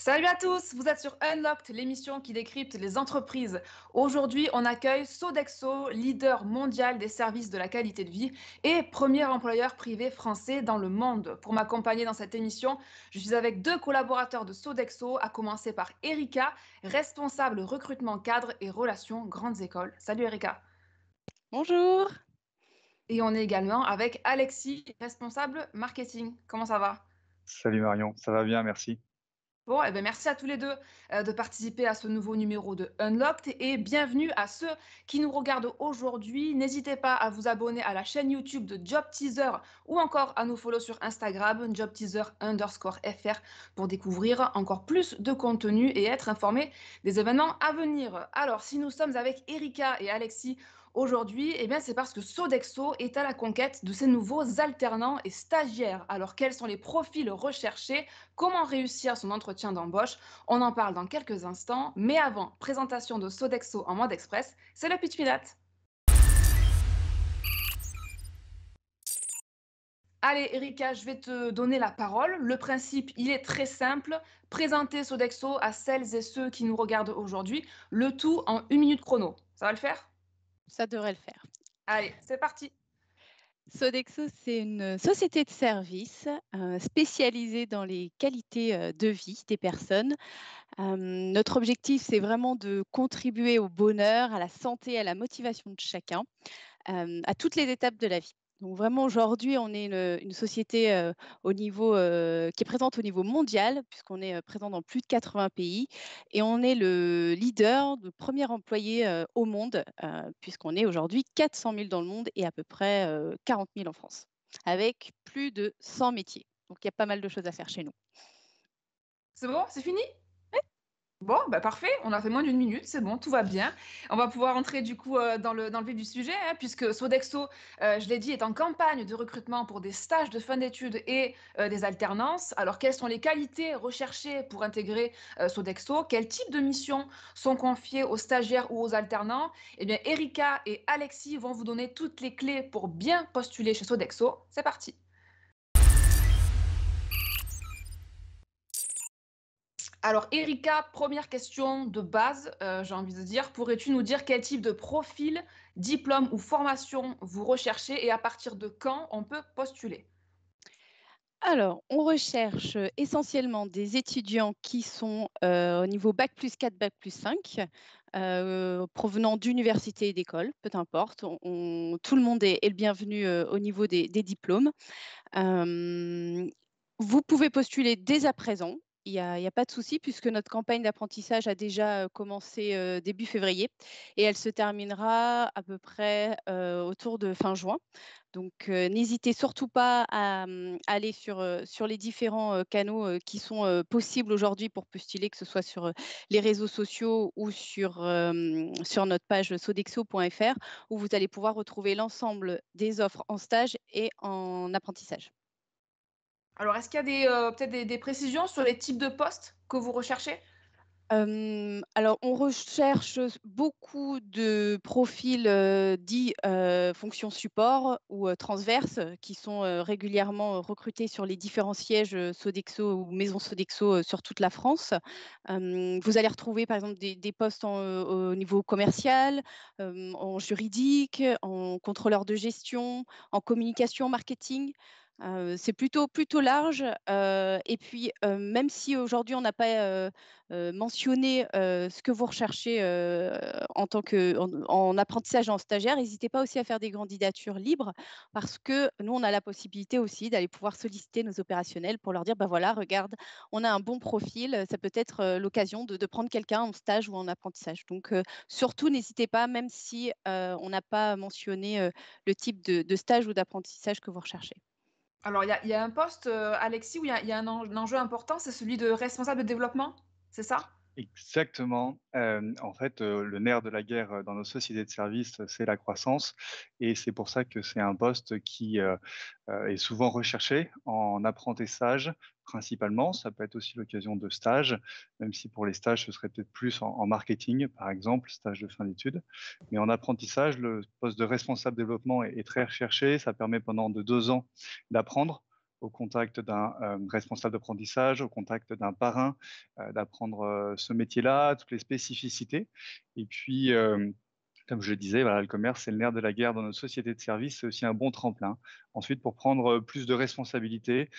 Salut à tous, vous êtes sur Unlocked, l'émission qui décrypte les entreprises. Aujourd'hui, on accueille Sodexo, leader mondial des services de la qualité de vie et premier employeur privé français dans le monde. Pour m'accompagner dans cette émission, je suis avec deux collaborateurs de Sodexo, à commencer par Erika, responsable recrutement cadre et relations grandes écoles. Salut Erika. Bonjour, Et on est également avec Alexis, responsable marketing. Comment ça va? Salut Marion, ça va bien, merci. Bon, eh ben merci à tous les deux de participer à ce nouveau numéro de Unlocked et bienvenue à ceux qui nous regardent aujourd'hui. N'hésitez pas à vous abonner à la chaîne YouTube de Job Teaser ou encore à nous follow sur Instagram, jobteaser_fr pour découvrir encore plus de contenu et être informé des événements à venir. Alors, si nous sommes avec Erika et Alexis aujourd'hui, eh bien c'est parce que Sodexo est à la conquête de ces nouveaux alternants et stagiaires. Alors, quels sont les profils recherchés? Comment réussir son entretien d'embauche? On en parle dans quelques instants, mais avant, présentation de Sodexo en mode express, c'est le pitch pilate. Allez, Erika, je vais te donner la parole. Le principe, il est très simple. Présenter Sodexo à celles et ceux qui nous regardent aujourd'hui, le tout en 1 minute chrono. Ça va le faire? ça devrait le faire. Allez, c'est parti. Sodexo, c'est une société de services spécialisée dans les qualités de vie des personnes. Notre objectif, c'est vraiment de contribuer au bonheur, à la santé, à la motivation de chacun, à toutes les étapes de la vie. Donc vraiment, aujourd'hui, on est une société qui est présente au niveau mondial, puisqu'on est présent dans plus de 80 pays, et on est le leader, le premier employé au monde, puisqu'on est aujourd'hui 400 000 dans le monde et à peu près 40 000 en France, avec plus de 100 métiers. Donc il y a pas mal de choses à faire chez nous. C'est bon, c'est fini? Bon, bah parfait, on a fait moins d'1 minute, c'est bon, tout va bien. On va pouvoir entrer du coup dans le vif du sujet, hein, puisque Sodexo, je l'ai dit, est en campagne de recrutement pour des stages de fin d'études et des alternances. Alors, quelles sont les qualités recherchées pour intégrer Sodexo? Quel type de missions sont confiées aux stagiaires ou aux alternants? Eh bien, Erika et Alexis vont vous donner toutes les clés pour bien postuler chez Sodexo. C'est parti. Alors, Erika, première question de base, j'ai envie de dire, pourrais-tu nous dire quel type de profil, diplôme ou formation vous recherchez et à partir de quand on peut postuler? Alors, on recherche essentiellement des étudiants qui sont au niveau bac plus 4, bac plus 5, provenant d'universités et d'écoles, peu importe. Tout le monde est le bienvenu au niveau des diplômes. Euh, Vous pouvez postuler dès à présent. Il y a pas de souci puisque notre campagne d'apprentissage a déjà commencé début février et elle se terminera à peu près autour de fin juin. Donc, n'hésitez surtout pas à aller sur les différents canaux qui sont possibles aujourd'hui pour postuler, que ce soit sur les réseaux sociaux ou sur notre page sodexo.fr, où vous allez pouvoir retrouver l'ensemble des offres en stage et en apprentissage. Alors, est-ce qu'il y a peut-être des précisions sur les types de postes que vous recherchez? Alors, on recherche beaucoup de profils dits fonction support ou transverses qui sont régulièrement recrutés sur les différents sièges Sodexo ou maisons Sodexo sur toute la France. Vous allez retrouver par exemple des postes au niveau commercial, en juridique, en contrôleur de gestion, en communication, marketing. C'est plutôt large. Et puis, même si aujourd'hui on n'a pas mentionné ce que vous recherchez en apprentissage et en stagiaire, n'hésitez pas aussi à faire des candidatures libres parce que nous, on a la possibilité aussi d'aller pouvoir solliciter nos opérationnels pour leur dire, bah voilà, regarde, on a un bon profil, ça peut être l'occasion de prendre quelqu'un en stage ou en apprentissage. Donc, surtout, n'hésitez pas, même si on n'a pas mentionné le type de stage ou d'apprentissage que vous recherchez. Alors, il y a un poste, Alexis, où il y a un enjeu important, c'est celui de responsable de développement, c'est ça? Exactement. En fait, le nerf de la guerre dans nos sociétés de services, c'est la croissance. Et c'est pour ça que c'est un poste qui est souvent recherché en apprentissage principalement. Ça peut être aussi l'occasion de stage, même si pour les stages, ce serait peut-être plus en marketing, par exemple, stage de fin d'études. Mais en apprentissage, le poste de responsable développement est très recherché. Ça permet pendant de 2 ans d'apprendre au contact d'un responsable d'apprentissage, au contact d'un parrain, d'apprendre ce métier-là, toutes les spécificités. Et puis, comme je le disais, voilà, le commerce, c'est le nerf de la guerre dans notre société de services. C'est aussi un bon tremplin. Ensuite, pour prendre plus de responsabilités,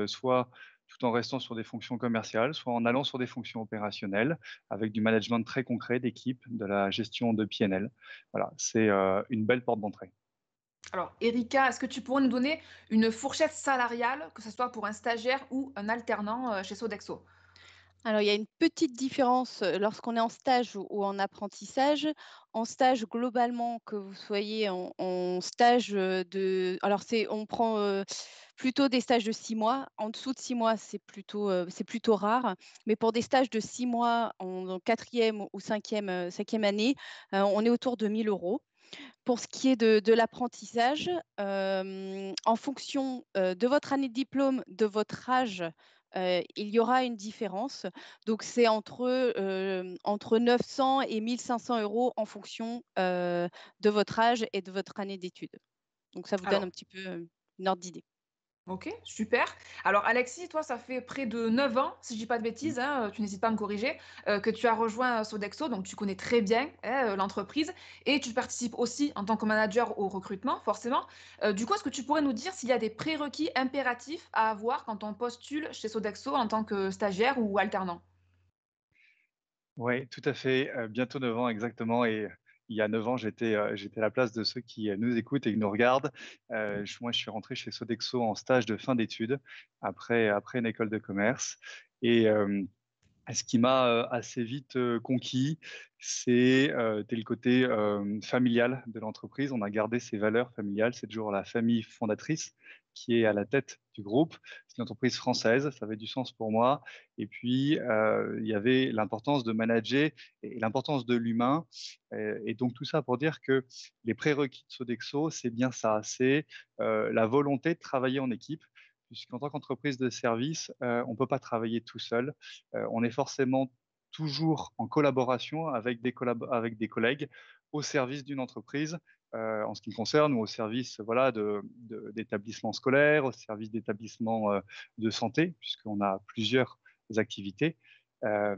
soit tout en restant sur des fonctions commerciales, soit en allant sur des fonctions opérationnelles, avec du management très concret d'équipe, de la gestion de PNL. Voilà, c'est une belle porte d'entrée. Alors, Erika, est-ce que tu pourrais nous donner une fourchette salariale, que ce soit pour un stagiaire ou un alternant chez Sodexo? Alors, il y a une petite différence lorsqu'on est en stage ou en apprentissage. En stage, globalement, que vous soyez en stage alors, on prend plutôt des stages de 6 mois. En dessous de 6 mois, c'est plutôt rare. Mais pour des stages de 6 mois en quatrième ou cinquième année, on est autour de 1 000 euros. Pour ce qui est de l'apprentissage, en fonction, de votre année de diplôme, de votre âge, il y aura une différence. Donc c'est entre 900 et 1 500 € en fonction, de votre âge et de votre année d'études. Donc ça vous donne un Alors, petit peu, une ordre d'idée. OK, super. Alors Alexis, toi, ça fait près de 9 ans, si je dis pas de Mmh. bêtises, hein, tu n'hésites pas à me corriger, que tu as rejoint, Sodexo, donc tu connais très bien, hein, l'entreprise et tu participes aussi en tant que manager au recrutement, forcément. Du coup, est-ce que tu pourrais nous dire s'il y a des prérequis impératifs à avoir quand on postule chez Sodexo en tant que stagiaire ou alternant? Ouais, tout à fait, bientôt 9 ans exactement et il y a 9 ans, j'étais à la place de ceux qui, nous écoutent et qui nous regardent. Je suis rentré chez Sodexo en stage de fin d'études après une école de commerce et ce qui m'a, assez vite, conquis, c'était le côté, familial de l'entreprise. On a gardé ces valeurs familiales. C'est toujours la famille fondatrice qui est à la tête du groupe. C'est une entreprise française, ça avait du sens pour moi et puis, il y avait l'importance de manager et l'importance de l'humain, et donc tout ça pour dire que les prérequis de Sodexo, c'est bien ça, c'est, la volonté de travailler en équipe, puisqu'en tant qu'entreprise de service, on ne peut pas travailler tout seul. On est forcément toujours en collaboration avec des collègues au service d'une entreprise, en ce qui me concerne, ou au service voilà, d'établissements scolaires, au service d'établissements de santé, puisqu'on a plusieurs activités à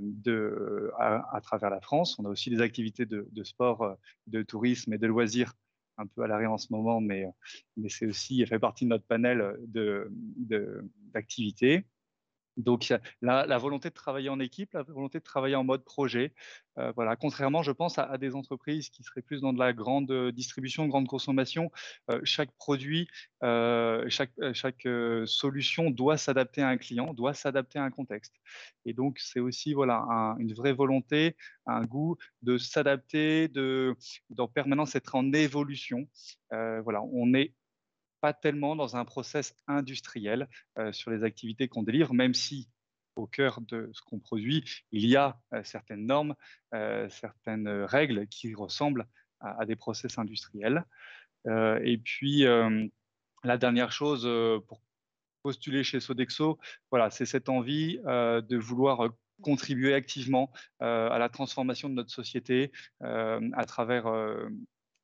travers la France. On a aussi des activités de sport, de tourisme et de loisirs un peu à l'arrêt en ce moment, mais c'est aussi, ça fait partie de notre panel d'activités. Donc, la volonté de travailler en équipe, la volonté de travailler en mode projet, voilà. Contrairement, je pense, à des entreprises qui seraient plus dans de la grande, distribution, grande consommation, chaque produit, chaque solution doit s'adapter à un client, doit s'adapter à un contexte et donc c'est aussi, voilà, une vraie volonté, un goût de s'adapter, d'en permanence être en évolution. Voilà, on est pas tellement dans un process industriel sur les activités qu'on délivre, même si au cœur de ce qu'on produit, il y a certaines normes, certaines règles qui ressemblent à des process industriels. Et puis, la dernière chose pour postuler chez Sodexo, voilà, c'est cette envie de vouloir contribuer activement à la transformation de notre société à travers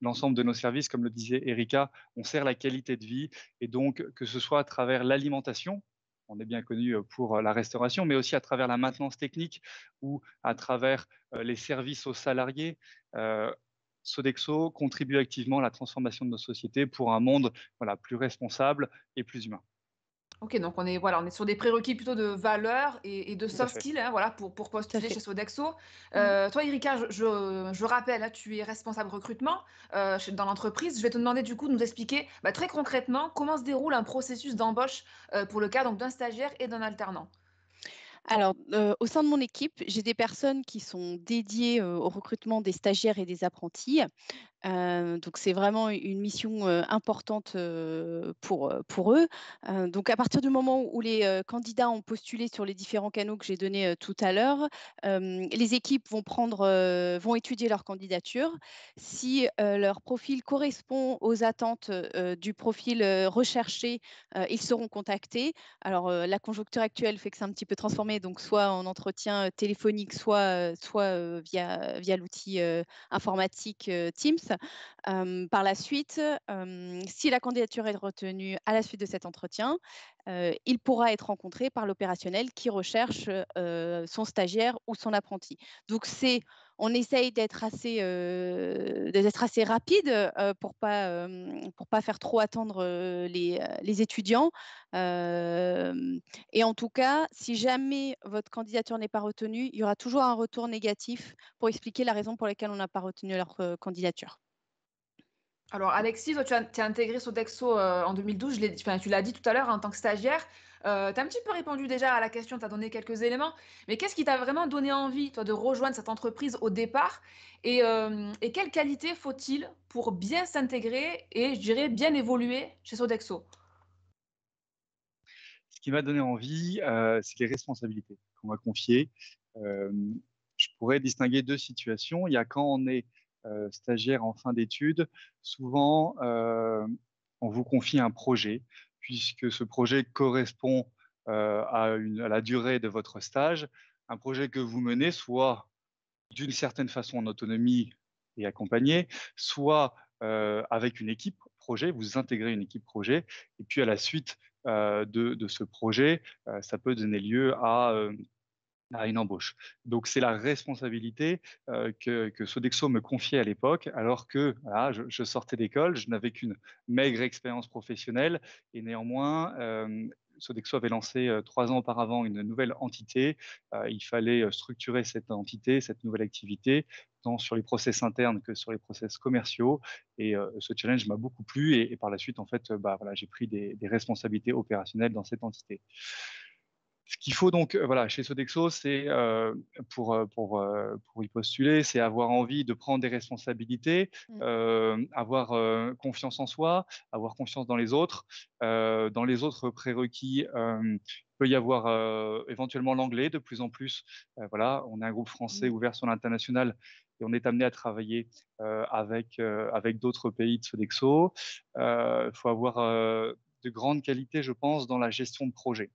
l'ensemble de nos services. Comme le disait Erika, on sert la qualité de vie et donc que ce soit à travers l'alimentation, on est bien connu pour la restauration, mais aussi à travers la maintenance technique ou à travers les services aux salariés. Euh, Sodexo contribue activement à la transformation de nos sociétés pour un monde voilà, plus responsable et plus humain. OK, donc on est sur des prérequis plutôt de valeurs et de Tout à soft fait. skills, hein, voilà, pour Tout à postuler chez fait. Sodexo. Mmh. Toi, Erika, je rappelle, hein, tu es responsable recrutement, dans l'entreprise. Je vais te demander du coup de nous expliquer, bah, très concrètement, comment se déroule un processus d'embauche, pour le cas donc d'un stagiaire et d'un alternant? Alors, au sein de mon équipe, j'ai des personnes qui sont dédiées, au recrutement des stagiaires et des apprentis. Donc c'est vraiment une mission, importante, pour eux. Donc à partir du moment où les, candidats ont postulé sur les différents canaux que j'ai donnés, tout à l'heure, les équipes vont étudier leur candidature. Si, leur profil correspond aux attentes, du profil, recherché, ils seront contactés. Alors, la conjoncture actuelle fait que c'est un petit peu transformé, donc soit en entretien, téléphonique, soit via l'outil, informatique, Teams. process. Par la suite, si la candidature est retenue à la suite de cet entretien, il pourra être rencontré par l'opérationnel qui recherche son stagiaire ou son apprenti. Donc, on essaye d'être assez rapide pour pas faire trop attendre les étudiants. Et en tout cas, si jamais votre candidature n'est pas retenue, il y aura toujours un retour négatif pour expliquer la raison pour laquelle on n'a pas retenu leur candidature. Alors, Alexis, toi, tu as intégré Sodexo en 2012, tu l'as dit tout à l'heure en tant que stagiaire. Tu as un petit peu répondu déjà à la question, tu as donné quelques éléments. Mais qu'est-ce qui t'a vraiment donné envie, toi, de rejoindre cette entreprise au départ? Et quelles qualités faut-il pour bien s'intégrer et, je dirais, bien évoluer chez Sodexo? Ce qui m'a donné envie, c'est les responsabilités qu'on m'a confiées. Euh, je pourrais distinguer deux situations. Il y a quand on est stagiaire en fin d'études, souvent on vous confie un projet, puisque ce projet correspond à la durée de votre stage, un projet que vous menez soit d'une certaine façon en autonomie et accompagné, soit avec une équipe projet, vous intégrez une équipe projet, et puis à la suite de ce projet, ça peut donner lieu à une embauche. Donc c'est la responsabilité que Sodexo me confiait à l'époque, alors que voilà, je sortais d'école, je n'avais qu'une maigre expérience professionnelle, et néanmoins, Sodexo avait lancé 3 ans auparavant une nouvelle entité. Il fallait structurer cette entité, cette nouvelle activité, tant sur les process internes que sur les process commerciaux. Et ce challenge m'a beaucoup plu. Et par la suite, en fait, voilà, j'ai pris des responsabilités opérationnelles dans cette entité. Ce qu'il faut donc, voilà, chez Sodexo, c'est pour y postuler, c'est avoir envie de prendre des responsabilités, avoir confiance en soi, avoir confiance dans les autres. Dans les autres prérequis, il peut y avoir éventuellement l'anglais de plus en plus. Voilà, on est un groupe français ouvert sur l'international et on est amené à travailler avec d'autres pays de Sodexo. Il faut avoir de grandes qualités, je pense, dans la gestion de projet.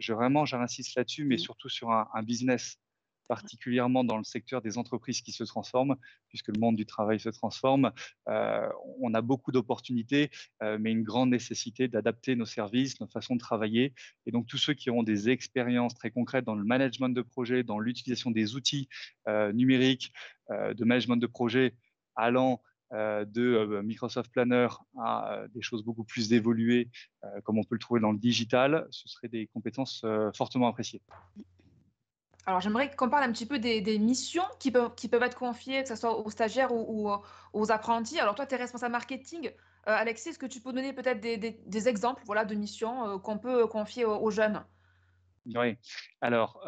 Vraiment, j'insiste là-dessus, mais surtout sur un business, particulièrement dans le secteur des entreprises qui se transforment, puisque le monde du travail se transforme. On a beaucoup d'opportunités, mais une grande nécessité d'adapter nos services, notre façon de travailler. Et donc, tous ceux qui auront des expériences très concrètes dans le management de projet, dans l'utilisation des outils numériques de management de projet allant de Microsoft Planner à des choses beaucoup plus évoluées, comme on peut le trouver dans le digital, ce seraient des compétences fortement appréciées. Alors, j'aimerais qu'on parle un petit peu des missions qui peuvent être confiées, que ce soit aux stagiaires ou aux apprentis. Alors, toi, tu es responsable marketing. Alexis, est-ce que tu peux donner peut-être des exemples, voilà, de missions qu'on peut confier aux jeunes? Oui. Alors,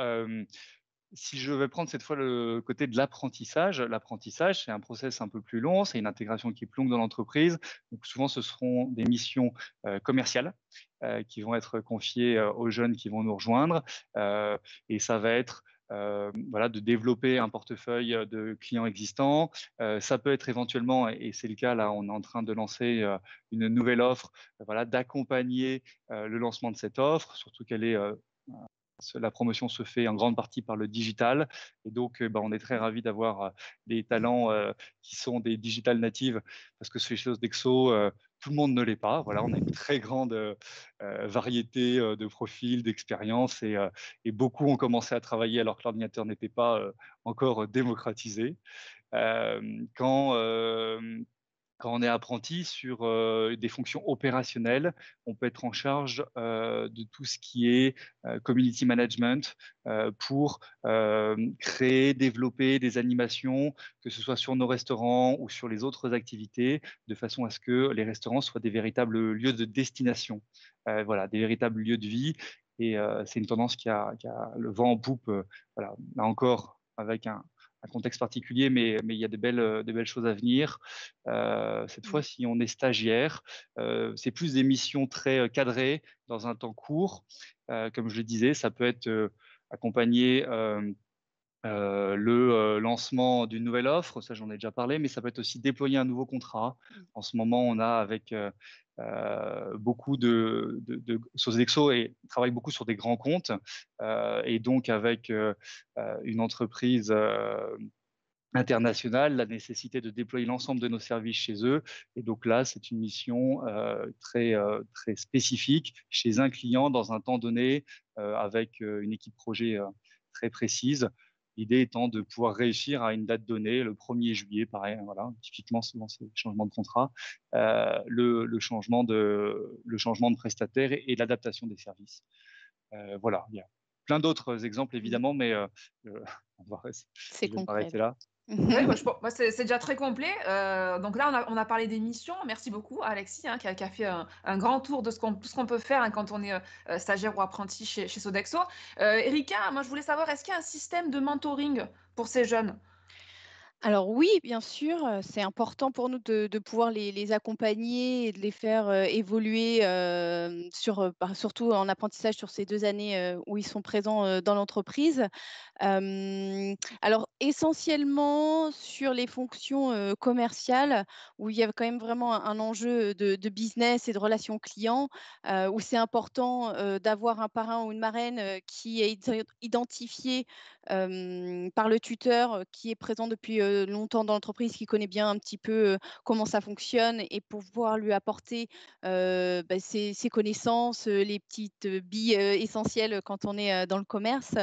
si je vais prendre cette fois le côté de l'apprentissage, c'est un process un peu plus long, c'est une intégration qui est plus longue dans l'entreprise. Donc souvent, ce seront des missions commerciales qui vont être confiées aux jeunes qui vont nous rejoindre. Et ça va être voilà, de développer un portefeuille de clients existants. Ça peut être éventuellement, et c'est le cas là, on est en train de lancer une nouvelle offre, voilà, d'accompagner le lancement de cette offre, surtout qu'elle est la promotion se fait en grande partie par le digital. Et donc, on est très ravis d'avoir des talents qui sont des digital natives parce que chez Sodexo, tout le monde ne l'est pas. Voilà, on a une très grande variété de profils, d'expériences et beaucoup ont commencé à travailler alors que l'ordinateur n'était pas encore démocratisé. Quand quand on est apprenti sur des fonctions opérationnelles, on peut être en charge de tout ce qui est community management pour créer, développer des animations, que ce soit sur nos restaurants ou sur les autres activités, de façon à ce que les restaurants soient des véritables lieux de destination, voilà, des véritables lieux de vie. Et c'est une tendance qui a le vent en poupe, voilà, là encore, avec un contexte particulier, mais il y a de belles choses à venir. Cette fois, si on est stagiaire, c'est plus des missions très cadrées dans un temps court. Comme je le disais, ça peut être accompagner le lancement d'une nouvelle offre, ça j'en ai déjà parlé, mais ça peut être aussi déployer un nouveau contrat. En ce moment, on a avec beaucoup de Sodexo et travaille beaucoup sur des grands comptes et donc avec une entreprise international, la nécessité de déployer l'ensemble de nos services chez eux. Et donc là, c'est une mission très spécifique chez un client dans un temps donné, avec une équipe projet très précise. L'idée étant de pouvoir réussir à une date donnée, le 1er juillet, pareil, voilà, typiquement, souvent c'est le changement de contrat, le changement de prestataire et l'adaptation des services. Voilà, il y a plein d'autres exemples évidemment, mais C'est je vais concret, m'arrêter là. là. Ouais, moi, c'est déjà très complet. Donc là, on a parlé des missions. Merci beaucoup à Alexis, hein, qui a fait un grand tour de tout ce qu'on peut faire, hein, quand on est stagiaire ou apprenti chez Sodexo. Erika, moi, je voulais savoir, est-ce qu'il y a un système de mentoring pour ces jeunes? Alors oui, bien sûr, c'est important pour nous de pouvoir les accompagner et de les faire, évoluer, surtout en apprentissage sur ces 2 années, où ils sont présents, dans l'entreprise. Alors essentiellement sur les fonctions, commerciales où il y a quand même vraiment un enjeu de business et de relations clients, où c'est important, d'avoir un parrain ou une marraine, qui est identifié, par le tuteur, qui est présent depuis, longtemps dans l'entreprise, qui connaît bien un petit peu, comment ça fonctionne et pour pouvoir lui apporter, ses connaissances, les petites, billes, essentielles quand on est, dans le commerce.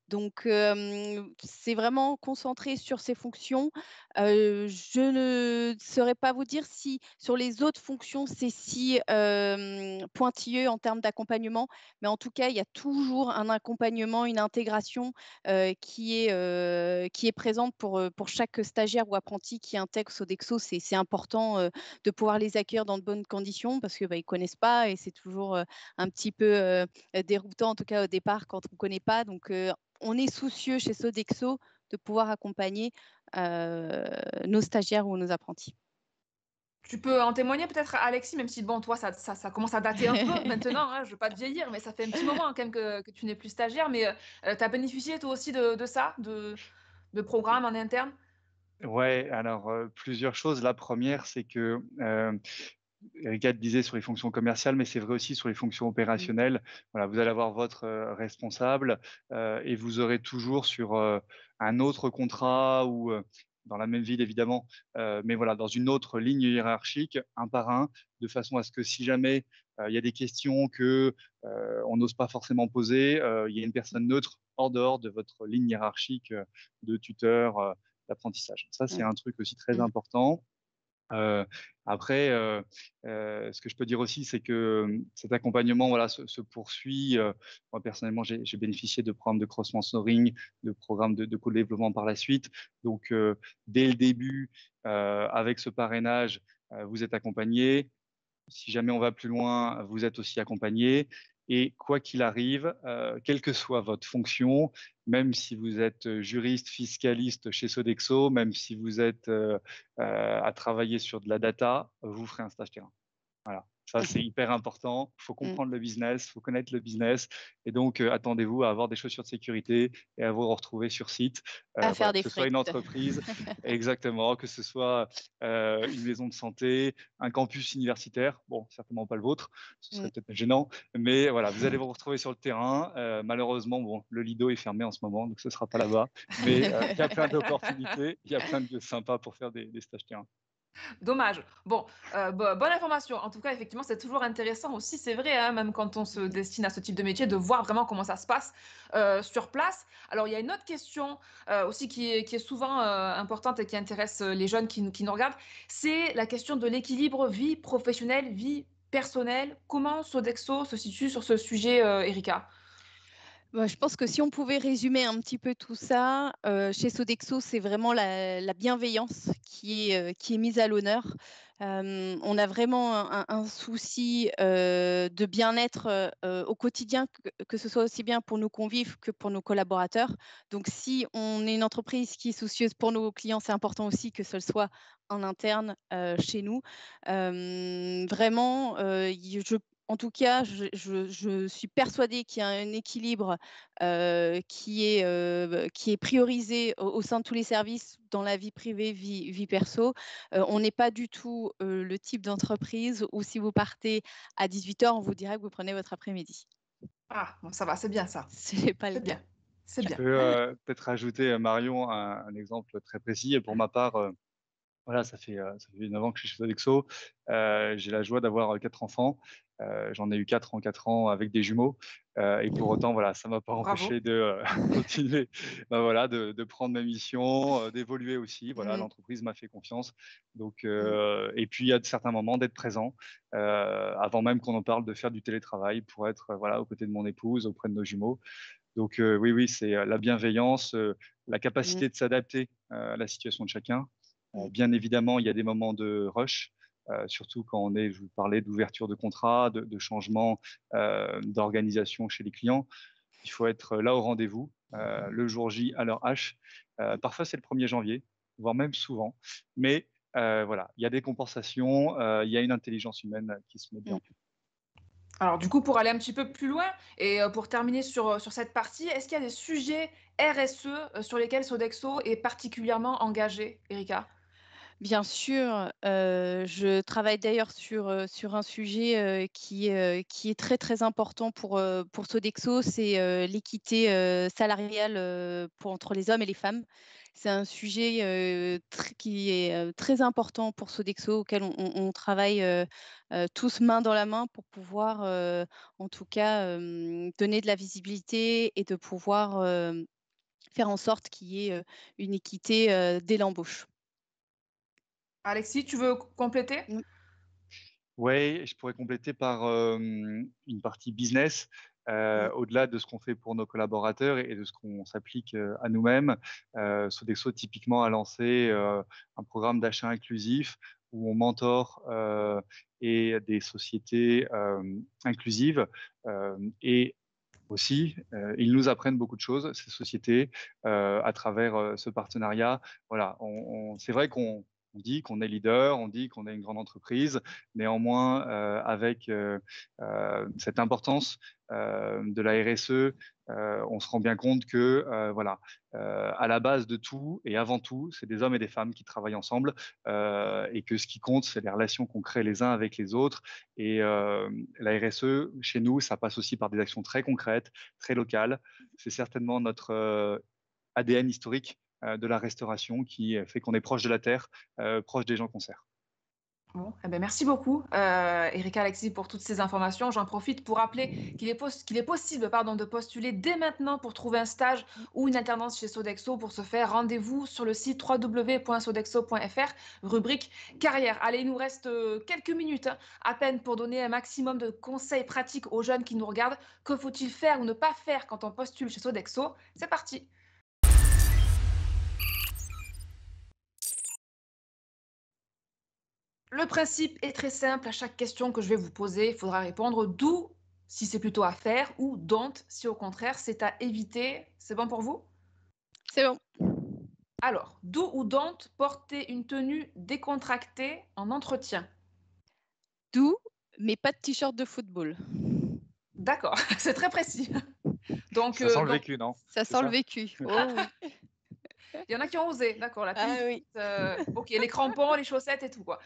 Donc, c'est vraiment concentré sur ces fonctions. Je ne saurais pas vous dire si sur les autres fonctions, c'est si, pointilleux en termes d'accompagnement, mais en tout cas, il y a toujours un accompagnement, une intégration, qui est présente pour chaque stagiaire ou apprenti qui intègre Sodexo. C'est important, de pouvoir les accueillir dans de bonnes conditions parce que, ils connaissent pas et c'est toujours, un petit peu, déroutant, en tout cas au départ quand on connaît pas. Donc, on est soucieux chez Sodexo de pouvoir accompagner, nos stagiaires ou nos apprentis. Tu peux en témoigner peut-être, Alexis, même si bon, toi, ça commence à dater un peu maintenant, hein, je veux pas te vieillir, mais ça fait un petit moment, hein, quand même que tu n'es plus stagiaire, mais tu as bénéficié toi aussi de ça, de programmes en interne? Ouais, alors plusieurs choses. La première, c'est que Erika te disait sur les fonctions commerciales, mais c'est vrai aussi sur les fonctions Mmh. opérationnelles. Voilà, vous allez avoir votre responsable et vous aurez toujours sur un autre contrat ou dans la même ville évidemment, mais voilà, dans une autre ligne hiérarchique, un par un, de façon à ce que si jamais il y a des questions que on n'ose pas forcément poser, il y a une personne neutre hors dehors de votre ligne hiérarchique de tuteur, d'apprentissage. Ça, c'est Mmh. un truc aussi très Mmh. important. Heu, après, ce que je peux dire aussi, c'est que, cet accompagnement, voilà, se poursuit. Moi, personnellement, j'ai bénéficié de programmes de cross mentoring, de programmes de co-développement par la suite. Donc, dès le début, avec ce parrainage, vous êtes accompagné. Si jamais on va plus loin, vous êtes aussi accompagné et quoi qu'il arrive, quelle que soit votre fonction, même si vous êtes juriste, fiscaliste chez Sodexo, même si vous êtes, à travailler sur de la data, vous ferez un stage terrain. Voilà, ça c'est hyper important. Il faut Mmh. comprendre le business, il faut connaître le business et donc attendez-vous à avoir des chaussures de sécurité et à vous retrouver sur site. À faire Voilà, que des ce soit frites. une entreprise exactement, que ce soit, une maison de santé, un campus universitaire, bon certainement pas le vôtre, ce serait Mmh. peut-être gênant, mais voilà, vous allez vous retrouver sur le terrain. Malheureusement, bon, le Lido est fermé en ce moment, donc ce ne sera pas là-bas, mais il y a plein d'opportunités, il y a plein de lieux sympas pour faire des stages terrain. Dommage. Bon, bonne information. En tout cas, effectivement, c'est toujours intéressant aussi, c'est vrai, hein, même quand on se destine à ce type de métier, de voir vraiment comment ça se passe, sur place. Alors, il y a une autre question, aussi qui est souvent, importante et qui intéresse, les jeunes qui nous regardent, c'est la question de l'équilibre vie professionnelle, vie personnelle. Comment Sodexo se situe sur ce sujet, Erika? Bah, je pense que si on pouvait résumer un petit peu tout ça, chez Sodexo, c'est vraiment la bienveillance qui est mise à l'honneur. On a vraiment un souci, de bien-être, au quotidien, que ce soit aussi bien pour nos convives que pour nos collaborateurs. Donc si on est une entreprise qui est soucieuse pour nos clients, c'est important aussi que ce soit en interne, chez nous. Vraiment, en tout cas, je suis persuadée qu'il y a un équilibre, qui est priorisé au sein de tous les services dans la vie privée, vie perso. On n'est pas du tout, le type d'entreprise où si vous partez à 18 heures, on vous dirait que vous prenez votre après-midi. Ah, bon, ça va, c'est bien ça. Ce n'est pas le C'est cas. bien. C'est Je bien. peux peut-être rajouter, Marion, un exemple très précis. Et pour ma part, voilà, ça fait 9 ans que je suis chez Sodexo. J'ai la joie d'avoir 4 enfants. J'en ai eu 4 en 4 ans avec des jumeaux. Et pour autant, voilà, ça ne m'a pas Bravo. empêché de continuer, bah, voilà, de prendre ma mission, d'évoluer aussi. Voilà, Mhm. l'entreprise m'a fait confiance. Donc, Mhm. et puis, il y a de certains moments d'être présent, avant même qu'on en parle, de faire du télétravail pour être voilà, aux côtés de mon épouse, auprès de nos jumeaux. Donc, oui, oui, c'est la bienveillance, la Mm, capacité de s'adapter à la situation de chacun. mm, Bien évidemment, il y a des moments de rush, surtout quand on est, je vous parlais d'ouverture de contrat, de changement d'organisation chez les clients. Il faut être là au rendez-vous, le jour J à l'heure H. Parfois, c'est le 1er janvier, voire même souvent. Mais voilà, il y a des compensations, il y a une intelligence humaine qui se met bien en mm. place. Alors du coup, pour aller un petit peu plus loin et pour terminer sur cette partie, est-ce qu'il y a des sujets RSE, sur lesquels Sodexo est particulièrement engagé, Erika? Bien sûr, je travaille d'ailleurs sur un sujet qui est très très important pour Sodexo, c'est l'équité salariale entre les hommes et les femmes. C'est un sujet qui est très important pour Sodexo, auquel on travaille tous main dans la main pour pouvoir en tout cas donner de la visibilité et de pouvoir faire en sorte qu'il y ait une équité dès l'embauche. Alexis, tu veux compléter? Oui, je pourrais compléter par une partie business. Mm. Au-delà de ce qu'on fait pour nos collaborateurs et de ce qu'on s'applique à nous-mêmes, Sodexo typiquement a lancé un programme d'achat inclusif où on mentor et des sociétés inclusives et aussi, ils nous apprennent beaucoup de choses, ces sociétés, à travers ce partenariat. Voilà, c'est vrai qu'on dit qu'on est leader, on dit qu'on est une grande entreprise. Néanmoins, avec cette importance de la RSE, on se rend bien compte que, voilà, à la base de tout et avant tout, c'est des hommes et des femmes qui travaillent ensemble, et que ce qui compte, c'est les relations qu'on crée les uns avec les autres. Et la RSE, chez nous, ça passe aussi par des actions très concrètes, très locales. C'est certainement notre ADN historique de la restauration qui fait qu'on est proche de la terre, proche des gens qu'on sert. Bon, eh ben, merci beaucoup, Erika, Alexis, pour toutes ces informations. J'en profite pour rappeler qu'il est possible, pardon, de postuler dès maintenant pour trouver un stage ou une alternance chez Sodexo. Pour ce faire, rendez-vous sur le site www.sodexo.fr, rubrique carrière. Allez, il nous reste quelques minutes, hein, à peine, pour donner un maximum de conseils pratiques aux jeunes qui nous regardent. Que faut-il faire ou ne pas faire quand on postule chez Sodexo? C'est parti. Le principe est très simple. À chaque question que je vais vous poser, il faudra répondre d'où si c'est plutôt à faire ou don't si au contraire c'est à éviter. C'est bon pour vous? C'est bon. Alors, do ou don't porter une tenue décontractée en entretien? Doux, mais pas de t-shirt de football. D'accord, c'est très précis. Donc, Ça sent le vécu, non? Ça C'est sent le ça? vécu. Oh oui. il y en a qui ont osé. D'accord, la tenue Ah de oui. foot, ok, les crampons, les chaussettes et tout quoi.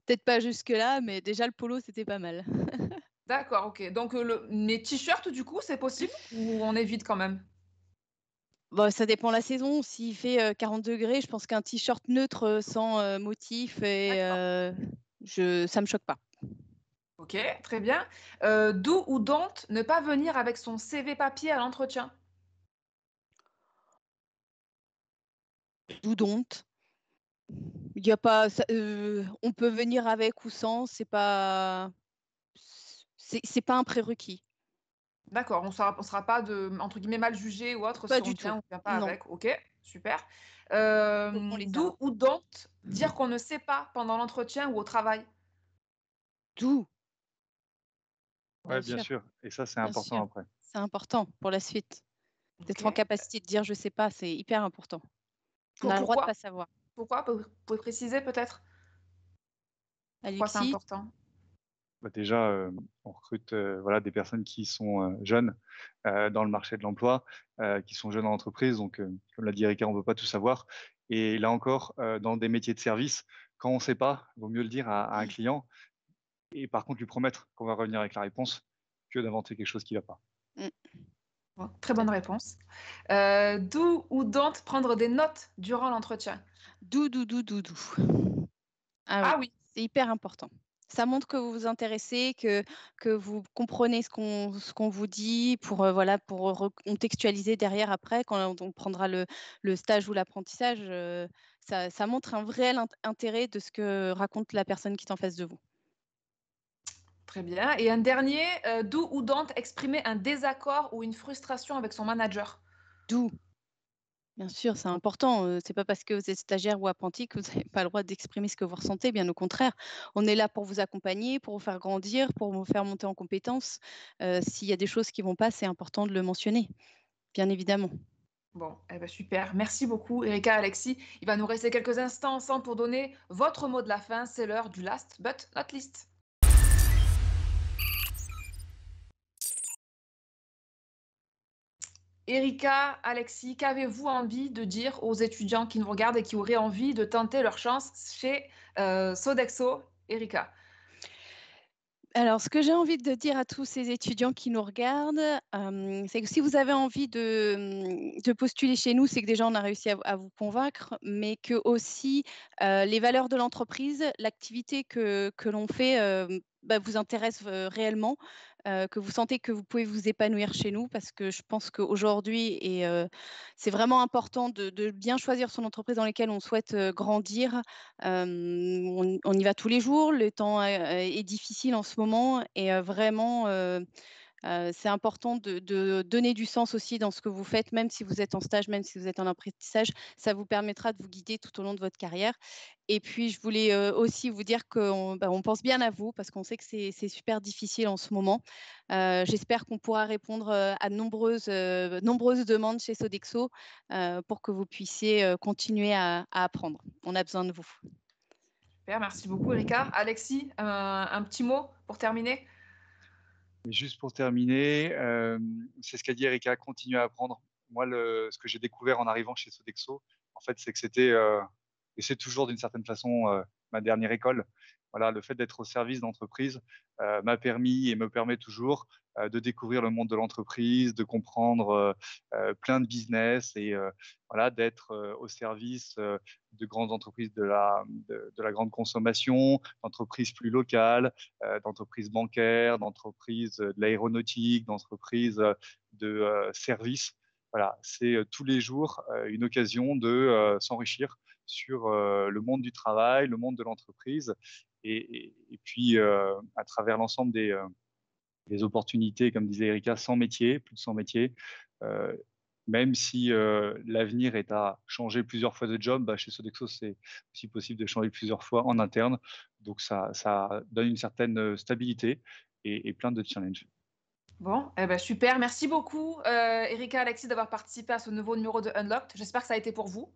Peut-être pas jusque-là, mais déjà le polo, c'était pas mal. D'accord, ok. Donc, mes t-shirts du coup, c'est possible ou on évite quand même? Bon, ça dépend la saison. S'il fait 40 degrés, je pense qu'un t-shirt neutre sans motif D'accord. ça me choque pas. Ok, très bien. Do ou don't ne pas venir avec son CV papier à l'entretien? D'où donc. Il y a pas, on peut venir avec ou sans, c'est pas un prérequis. D'accord, on sera pas de entre guillemets «mal jugé» ou autre Pas si on du vient tout. ou on vient pas Non, avec. OK, super. sauvons les Do arbres. ou don't dire qu'on ne sait pas pendant l'entretien ou au travail? D'où, Ouais, bien bien sûr, sûr. Et ça, c'est bien sûr. important après. C'est important pour la suite. D'être en OK. capacité de dire je sais pas, c'est hyper important. On a le droit de Pourquoi? pas savoir. Pourquoi? Vous pouvez préciser peut-être? Pourquoi c'est Alexis? important? Bah, déjà, on recrute voilà, des personnes qui sont jeunes dans le marché de l'emploi, qui sont jeunes en entreprise. Donc, comme l'a dit Erika, on ne peut pas tout savoir. Et là encore, dans des métiers de service, quand on ne sait pas, il vaut mieux le dire à un client et par contre lui promettre qu'on va revenir avec la réponse que d'inventer quelque chose qui ne va pas. Mmh. Bon, très bonne réponse. Do ou don't prendre des notes durant l'entretien? Do, do, do, do, do. Ah oui, Ah oui, c'est hyper important. Ça montre que vous vous intéressez, que vous comprenez ce qu'on vous dit pour, voilà, pour recontextualiser derrière après quand on prendra le stage ou l'apprentissage, ça montre un réel intérêt de ce que raconte la personne qui est en face de vous. très bien. Et un dernier, do ou don't exprimer un désaccord ou une frustration avec son manager? Do. Bien sûr, c'est important, c'est pas parce que vous êtes stagiaire ou apprenti que vous n'avez pas le droit d'exprimer ce que vous ressentez, bien au contraire. On est là pour vous accompagner, pour vous faire grandir, pour vous faire monter en compétences. S'il y a des choses qui vont pas, c'est important de le mentionner, bien évidemment. Bon, eh ben super. Merci beaucoup, Erika, Alexis. Il va nous rester quelques instants ensemble pour donner votre mot de la fin. C'est l'heure du last but not least. Erika, Alexis, qu'avez-vous envie de dire aux étudiants qui nous regardent et qui auraient envie de tenter leur chance chez Sodexo? Erika. Alors, ce que j'ai envie de dire à tous ces étudiants qui nous regardent, c'est que si vous avez envie de postuler chez nous, c'est que déjà on a réussi à vous convaincre, mais que aussi, les valeurs de l'entreprise, l'activité que l'on fait, vous intéresse, réellement, que vous sentez que vous pouvez vous épanouir chez nous. Parce que je pense qu'aujourd'hui c'est vraiment important de bien choisir son entreprise dans laquelle on souhaite, grandir. On y va tous les jours, le temps est difficile en ce moment et vraiment, c'est important de donner du sens aussi dans ce que vous faites, même si vous êtes en stage, même si vous êtes en apprentissage. Ça vous permettra de vous guider tout au long de votre carrière. Et puis je voulais, aussi vous dire qu'on pense bien à vous parce qu'on sait que c'est super difficile en ce moment. J'espère qu'on pourra répondre, à de nombreuses demandes chez Sodexo, pour que vous puissiez, continuer à apprendre. On a besoin de vous. Super, merci beaucoup, Erika. Alexis, un petit mot pour terminer? Et juste pour terminer, c'est ce qu'a dit Erika, continuer à apprendre. Moi, ce que j'ai découvert en arrivant chez Sodexo, en fait, c'est que c'était, et c'est toujours d'une certaine façon ma dernière école. Voilà, le fait d'être au service d'entreprise m'a permis et me permet toujours de découvrir le monde de l'entreprise, de comprendre plein de business et voilà, d'être au service de grandes entreprises de la grande consommation, d'entreprises plus locales, d'entreprises bancaires, d'entreprises de l'aéronautique, d'entreprises de services. Voilà, c'est tous les jours une occasion de s'enrichir sur le monde du travail, le monde de l'entreprise, et puis à travers l'ensemble des opportunités, comme disait Erika, 100 métiers, plus de 100 métiers. Euh, Même si l'avenir est à changer plusieurs fois de job, chez Sodexo, c'est aussi possible de changer plusieurs fois en interne. Donc, ça donne une certaine stabilité et plein de challenges. Bon, eh ben super. Merci beaucoup, Erika, Alexis, d'avoir participé à ce nouveau numéro de Unlocked. J'espère que ça a été pour vous.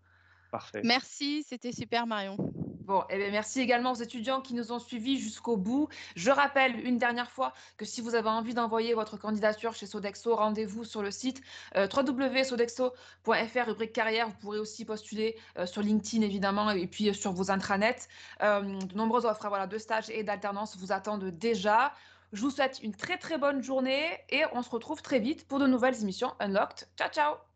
Parfait. Merci, c'était super Marion. Bon, eh bien, merci également aux étudiants qui nous ont suivis jusqu'au bout. Je rappelle une dernière fois que si vous avez envie d'envoyer votre candidature chez Sodexo, rendez-vous sur le site www.sodexo.fr, rubrique carrière. Vous pourrez aussi postuler sur LinkedIn, évidemment, et puis sur vos intranets. De nombreuses offres, voilà, de stages et d'alternance vous attendent déjà. Je vous souhaite une très très bonne journée et on se retrouve très vite pour de nouvelles émissions Unlocked. Ciao, ciao!